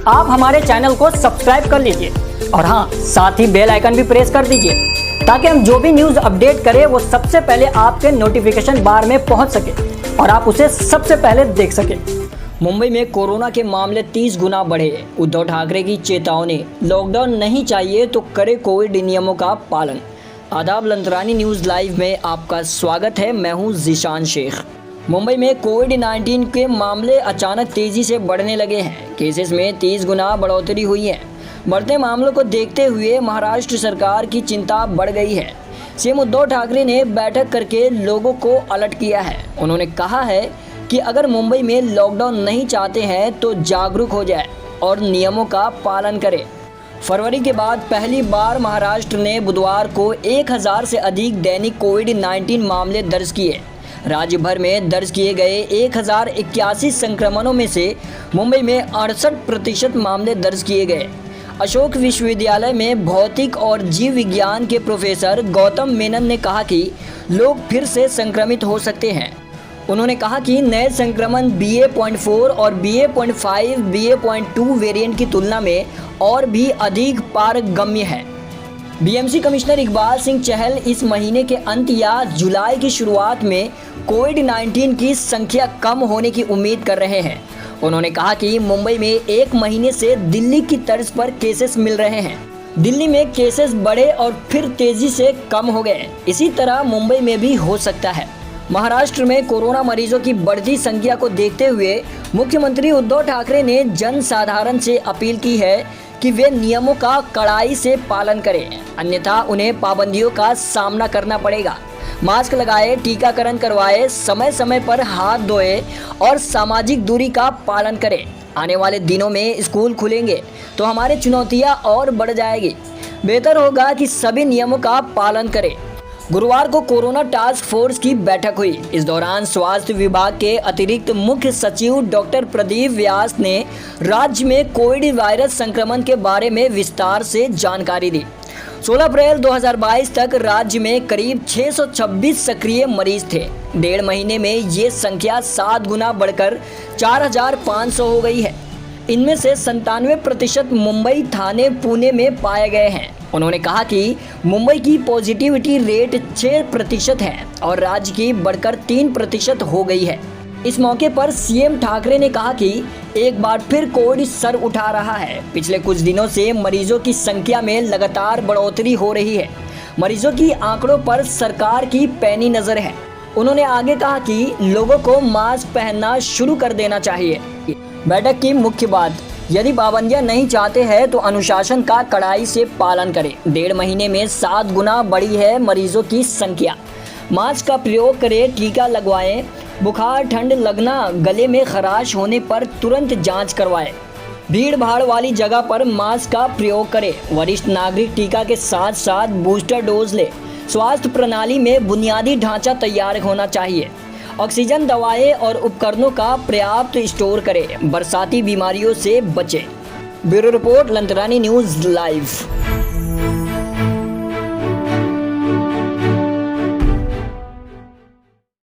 आप हमारे चैनल को सब्सक्राइब कर लीजिए और हाँ, साथ ही बेल आइकन भी प्रेस कर दीजिए ताकि हम जो भी न्यूज़ अपडेट करें वो सबसे पहले आपके नोटिफिकेशन बार में पहुंच सके और आप उसे सबसे पहले देख सकें। मुंबई में कोरोना के मामले 30 गुना बढ़े। उद्धव ठाकरे की चेतावनी, लॉकडाउन नहीं चाहिए तो करे कोविड नियमों का पालन। आदाब, लंतरानी न्यूज़ लाइव में आपका स्वागत है। मैं हूं ज़ीशान शेख। मुंबई में कोविड-19 के मामले अचानक तेज़ी से बढ़ने लगे हैं। केसेस में 30 गुना बढ़ोतरी हुई है। बढ़ते मामलों को देखते हुए महाराष्ट्र सरकार की चिंता बढ़ गई है। सीएम उद्धव ठाकरे ने बैठक करके लोगों को अलर्ट किया है। उन्होंने कहा है कि अगर मुंबई में लॉकडाउन नहीं चाहते हैं तो जागरूक हो जाए और नियमों का पालन करें। फरवरी के बाद पहली बार महाराष्ट्र ने बुधवार को 1000 से अधिक दैनिक कोविड-19 मामले दर्ज किए। राज्य भर में दर्ज किए गए 1081 संक्रमणों में से मुंबई में 68% मामले दर्ज किए गए। अशोक विश्वविद्यालय में भौतिक और जीव विज्ञान के प्रोफेसर गौतम मेनन ने कहा कि लोग फिर से संक्रमित हो सकते हैं। उन्होंने कहा कि नए संक्रमण BA.4 और BA.5 BA.2 वेरिएंट की तुलना में और भी अधिक पारगम्य है। BMC कमिश्नर इकबाल सिंह चहल इस महीने के अंत या जुलाई की शुरुआत में कोविड-19 की संख्या कम होने की उम्मीद कर रहे हैं। उन्होंने कहा कि मुंबई में एक महीने से दिल्ली की तर्ज पर केसेस मिल रहे हैं। दिल्ली में केसेस बढ़े और फिर तेजी से कम हो गए। इसी तरह मुंबई में भी हो सकता है। महाराष्ट्र में कोरोना मरीजों की बढ़ती संख्या को देखते हुए मुख्यमंत्री उद्धव ठाकरे ने जन साधारण से अपील की है कि वे नियमों का कड़ाई से पालन करें, अन्यथा उन्हें पाबंदियों का सामना करना पड़ेगा। मास्क लगाए, टीकाकरण करवाए, समय समय पर हाथ धोए और सामाजिक दूरी का पालन करें। आने वाले दिनों में स्कूल खुलेंगे तो हमारी चुनौतियां और बढ़ जाएगी। बेहतर होगा कि सभी नियमों का पालन करें। गुरुवार को कोरोना टास्क फोर्स की बैठक हुई। इस दौरान स्वास्थ्य विभाग के अतिरिक्त मुख्य सचिव डॉक्टर प्रदीप व्यास ने राज्य में कोविड वायरस संक्रमण के बारे में विस्तार से जानकारी दी। 16 अप्रैल 2022 तक राज्य में करीब 626 सक्रिय मरीज थे। 1.5 महीने में ये संख्या 7 गुना बढ़कर 4500 हो गई है। इनमें से 97% मुंबई, थाने, पुणे में पाए गए हैं। उन्होंने कहा कि मुंबई की पॉजिटिविटी रेट 6% है और राज्य की बढ़कर 3% हो गई है। इस मौके पर सीएम ठाकरे ने कहा कि एक बार फिर कोविड सर उठा रहा है। पिछले कुछ दिनों से मरीजों की संख्या में लगातार बढ़ोतरी हो रही है। मरीजों की आंकड़ों पर सरकार की पैनी नज़र है। उन्होंने आगे कहा कि लोगों को मास्क पहनना शुरू कर देना चाहिए। बैठक की मुख्य बात, यदि पाबंदियां नहीं चाहते हैं तो अनुशासन का कड़ाई से पालन करें। 1.5 महीने में 7 गुना बढ़ी है मरीजों की संख्या। मास्क का प्रयोग करें, टीका लगवाएं, बुखार, ठंड लगना, गले में खराश होने पर तुरंत जांच करवाएं। भीड़ भाड़ वाली जगह पर मास्क का प्रयोग करें। वरिष्ठ नागरिक टीका के साथ साथ बूस्टर डोज ले। स्वास्थ्य प्रणाली में बुनियादी ढांचा तैयार होना चाहिए। ऑक्सीजन, दवाएं और उपकरणों का पर्याप्त स्टोर करें। बरसाती बीमारियों से बचें। Bureau report, Lantrani news live.